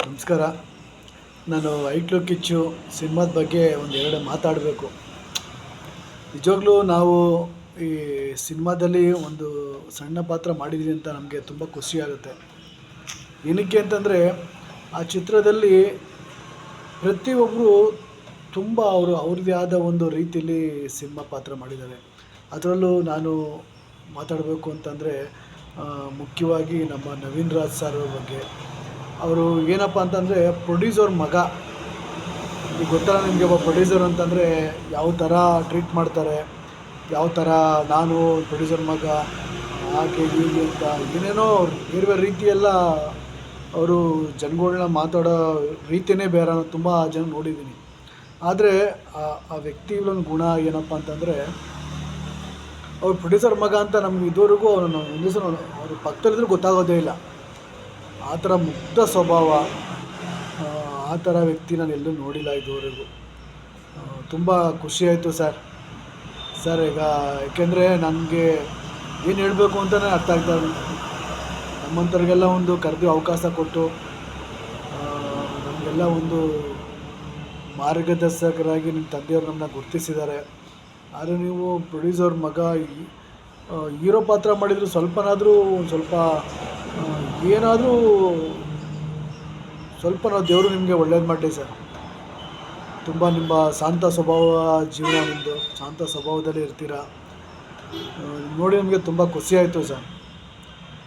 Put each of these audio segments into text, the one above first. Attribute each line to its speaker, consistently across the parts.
Speaker 1: ನಮಸ್ಕಾರ. ನಾನು ಐಟ್ಲು ಕಿಚ್ಚು ಸಿನಿಮಾದ ಬಗ್ಗೆ ಒಂದೆರಡು ಮಾತಾಡಬೇಕು. ನಿಜವಾಗ್ಲೂ ನಾವು ಈ ಸಿನಿಮಾದಲ್ಲಿ ಒಂದು ಸಣ್ಣ ಪಾತ್ರ ಮಾಡಿದ್ದೀವಿ ಅಂತ ನಮಗೆ ತುಂಬ ಖುಷಿಯಾಗುತ್ತೆ. ಏನಕ್ಕೆ ಅಂತಂದರೆ ಆ ಚಿತ್ರದಲ್ಲಿ ಪ್ರತಿಯೊಬ್ಬರು ತುಂಬ ಅವ್ರದ್ದೇ ಆದ ಒಂದು ರೀತಿಯಲ್ಲಿ ಸಿನಿಮಾ ಪಾತ್ರ ಮಾಡಿದ್ದಾರೆ. ಅದರಲ್ಲೂ ನಾನು ಮಾತಾಡಬೇಕು ಅಂತಂದರೆ ಮುಖ್ಯವಾಗಿ ನಮ್ಮ ನವೀನ್ ರಾಜ್ ಸರ್ ಅವ್ರ ಬಗ್ಗೆ. ಅವರು ಏನಪ್ಪ ಅಂತಂದರೆ ಪ್ರೊಡ್ಯೂಸರ್ ಮಗ. ಈಗ ಗೊತ್ತಲ್ಲ ನಿಮಗೆ, ಒಬ್ಬ ಪ್ರೊಡ್ಯೂಸರ್ ಅಂತಂದರೆ ಯಾವ ಥರ ಟ್ರೀಟ್ ಮಾಡ್ತಾರೆ, ಯಾವ ಥರ ನಾನು ಪ್ರೊಡ್ಯೂಸರ್ ಮಗ ಹಾಗೆ ಹೀಗೆ ಅಂತ ಏನೇನೋ ಬೇರೆ ಬೇರೆ ರೀತಿಯೆಲ್ಲ ಅವರು ಜನಗಳನ್ನ ಮಾತಾಡೋ ರೀತಿಯೇ ಬೇರೆ. ನಾನು ತುಂಬ ಜನ ನೋಡಿದ್ದೀನಿ. ಆದರೆ ಆ ವ್ಯಕ್ತಿಗಳೊಂದು ಗುಣ ಏನಪ್ಪ ಅಂತಂದರೆ ಅವ್ರು ಪ್ರೊಡ್ಯೂಸರ್ ಮಗ ಅಂತ ನಮ್ಗೆ ಇದುವರೆಗೂ ಅವ್ರನ್ನ ಒಂದು ದಿವಸ ಅವ್ರ ಪಕ್ಕದಲ್ಲಿದ್ದರೂ ಗೊತ್ತಾಗೋದೇ ಇಲ್ಲ. ಆ ಥರ ಮುಗ್ಧ ಸ್ವಭಾವ, ಆ ಥರ ವ್ಯಕ್ತಿ ನಾನು ಎಲ್ಲೂ ನೋಡಿಲ್ಲ ಇದುವರೆಗೂ. ತುಂಬ ಖುಷಿಯಾಯಿತು ಸರ್. ಈಗ ಏಕೆಂದರೆ ನನಗೆ ಏನು ಹೇಳಬೇಕು ಅಂತಲೇ ಅರ್ಥ ಆಗ್ತಾ ಇಲ್ಲ. ನಮ್ಮಂಥವ್ರಿಗೆಲ್ಲ ಒಂದು ಕರೆದು ಅವಕಾಶ ಕೊಟ್ಟು ನಮಗೆಲ್ಲ ಒಂದು ಮಾರ್ಗದರ್ಶಕರಾಗಿ ನಿಮ್ಮ ತಂದೆಯವರು ನಮ್ಮನ್ನ ಗುರುತಿಸಿದ್ದಾರೆ. ಆದರೆ ನೀವು ಪ್ರೊಡ್ಯೂಸರ್ ಮಗ ಹೀರೋ ಪಾತ್ರ ಮಾಡಿದರೂ ಸ್ವಲ್ಪನಾದರೂ ಸ್ವಲ್ಪ ಏನಾದರೂ ಸ್ವಲ್ಪ ನಾವು ದೇವರು ನಿಮಗೆ ಒಳ್ಳೇದು ಮಾಡಲಿ ಸರ್. ತುಂಬ ನಿಮ್ಮ ಶಾಂತ ಸ್ವಭಾವ, ಜೀವನ ನಿಮ್ಮದು ಶಾಂತ ಸ್ವಭಾವದಲ್ಲಿ ಇರ್ತೀರ. ನೋಡಿ ನಮಗೆ ತುಂಬ ಖುಷಿಯಾಯಿತು ಸರ್.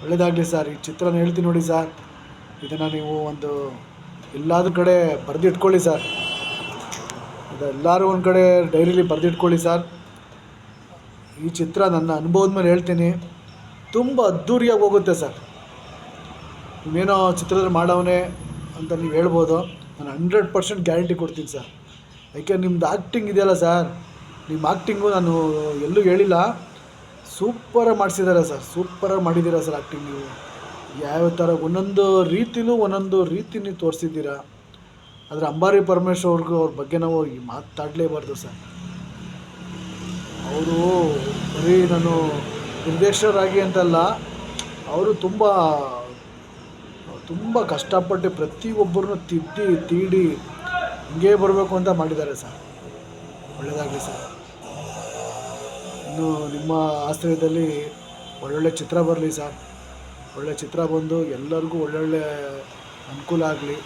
Speaker 1: ಒಳ್ಳೆಯದಾಗಲಿ ಸರ್. ಈ ಚಿತ್ರನ ಹೇಳ್ತೀನಿ ನೋಡಿ ಸರ್, ಇದನ್ನು ನೀವು ಒಂದು ಎಲ್ಲಾದ್ರ ಕಡೆ ಬರೆದಿಟ್ಕೊಳ್ಳಿ ಸರ್. ಇದೆಲ್ಲರೂ ಒಂದು ಕಡೆ ಡೈರಿಲಿ ಬರೆದಿಟ್ಕೊಳ್ಳಿ ಸರ್. ಈ ಚಿತ್ರ ನನ್ನ ಅನುಭವದ ಮೇಲೆ ಹೇಳ್ತೀನಿ, ತುಂಬ ಅದ್ಧೂರಿಯಾಗಿ ಹೋಗುತ್ತೆ ಸರ್. ನೀವೇನೋ ಚಿತ್ರದಲ್ಲಿ ಮಾಡವನೇ ಅಂತ ನೀವು ಹೇಳ್ಬೋದು, ನಾನು 100% ಗ್ಯಾರಂಟಿ ಕೊಡ್ತೀನಿ ಸರ್. ಯಾಕೆ ನಿಮ್ಮದು ಆ್ಯಕ್ಟಿಂಗ್ ಇದೆಯಲ್ಲ ಸರ್, ನಿಮ್ಮ ಆ್ಯಕ್ಟಿಂಗು ನಾನು ಎಲ್ಲೂ ಹೇಳಿಲ್ಲ, ಸೂಪರಾಗಿ ಮಾಡಿಸಿದ್ದಾರೆ ಸರ್. ಸೂಪರಾಗಿ ಮಾಡಿದ್ದೀರಾ ಸರ್ ಆ್ಯಕ್ಟಿಂಗ್. ನೀವು ಯಾವ ಥರ ಒಂದೊಂದು ರೀತಿ ನೀವು ತೋರಿಸಿದ್ದೀರಾ. ಆದರೆ ಅಂಬಾರಿ ಪರಮೇಶ್ವರ್ ಅವ್ರ ಬಗ್ಗೆ ನಾವು ಮಾತಾಡಲೇಬಾರ್ದು ಸರ್. ಅವರು ಬರೀ ನಾನು ನಿರ್ದೇಶಕರಾಗಿ ಅಂತಲ್ಲ, ಅವರು ತುಂಬ ಕಷ್ಟಪಟ್ಟು ಪ್ರತಿಯೊಬ್ಬರನ್ನು ತೀಡಿ ಹಿಂಗೇ ಬರಬೇಕು ಅಂತ ಮಾಡಿದ್ದಾರೆ ಸರ್. ಒಳ್ಳೆಯದಾಗಲಿ ಸರ್. ಇನ್ನು ನಿಮ್ಮ ಆಶ್ರಯದಲ್ಲಿ ಒಳ್ಳೊಳ್ಳೆ ಚಿತ್ರ ಬರಲಿ ಸರ್. ಒಳ್ಳೆ ಚಿತ್ರ ಬಂದು ಎಲ್ಲರಿಗೂ ಒಳ್ಳೊಳ್ಳೆ ಅನುಕೂಲ ಆಗಲಿ.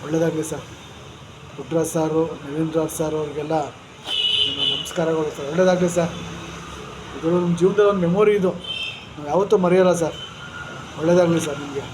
Speaker 1: ಒಳ್ಳೆಯದಾಗಲಿ ಸರ್. ಪುಟ್ಟರಾಜ್ ಸಾರು, ನವೀನ್ ರಾಜ್ ಸರ್ ಅವ್ರಿಗೆಲ್ಲ ನಮಸ್ಕಾರಗಳು ಸರ್. ಒಳ್ಳೆಯದಾಗಲಿ ಸರ್. ಇದು ನಮ್ಮ ಜೀವನದಲ್ಲಿ ಒಂದು ಮೆಮೊರಿ, ಇದು ನಾವು ಯಾವತ್ತೂ ಮರೆಯೋಲ್ಲ ಸರ್. ಒಳ್ಳೆಯದಾಗಲಿ ಸರ್ ನಿಮಗೆ.